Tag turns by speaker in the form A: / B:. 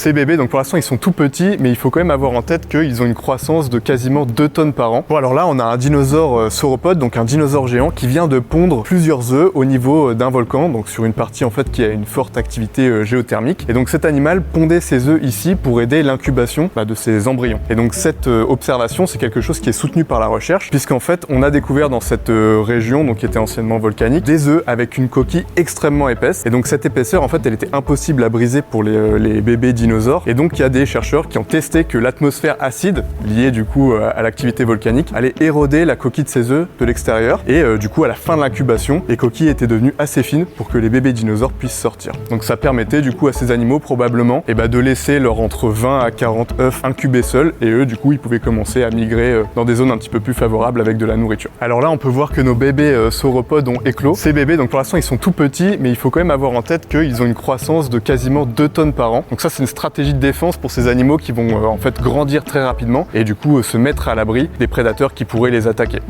A: Ces bébés, donc pour l'instant ils sont tout petits, mais il faut quand même avoir en tête qu'ils ont une croissance de quasiment 2 tonnes par an. Bon alors là on a un dinosaure sauropode, donc un dinosaure géant qui vient de pondre plusieurs œufs au niveau d'un volcan, donc sur une partie en fait qui a une forte activité géothermique. Et donc cet animal pondait ses œufs ici pour aider l'incubation de ses embryons. Et donc cette observation c'est quelque chose qui est soutenu par la recherche, puisqu'en fait on a découvert dans cette région, donc qui était anciennement volcanique, des œufs avec une coquille extrêmement épaisse. Et donc cette épaisseur en fait elle était impossible à briser pour les bébés dinosaures. Et donc il y a des chercheurs qui ont testé que l'atmosphère acide, liée du coup à l'activité volcanique, allait éroder la coquille de ces œufs de l'extérieur. Et du coup à la fin de l'incubation, les coquilles étaient devenues assez fines pour que les bébés dinosaures puissent sortir. Donc ça permettait du coup à ces animaux probablement de laisser leur entre 20 à 40 œufs incubés seuls, et eux du coup ils pouvaient commencer à migrer dans des zones un petit peu plus favorables avec de la nourriture. Alors là on peut voir que nos bébés sauropodes ont éclos. Ces bébés, donc pour l'instant ils sont tout petits, mais il faut quand même avoir en tête qu'ils ont une croissance de quasiment 2 tonnes par an. Donc ça c'est une stratégie de défense pour ces animaux qui vont en fait grandir très rapidement et du coup se mettre à l'abri des prédateurs qui pourraient les attaquer.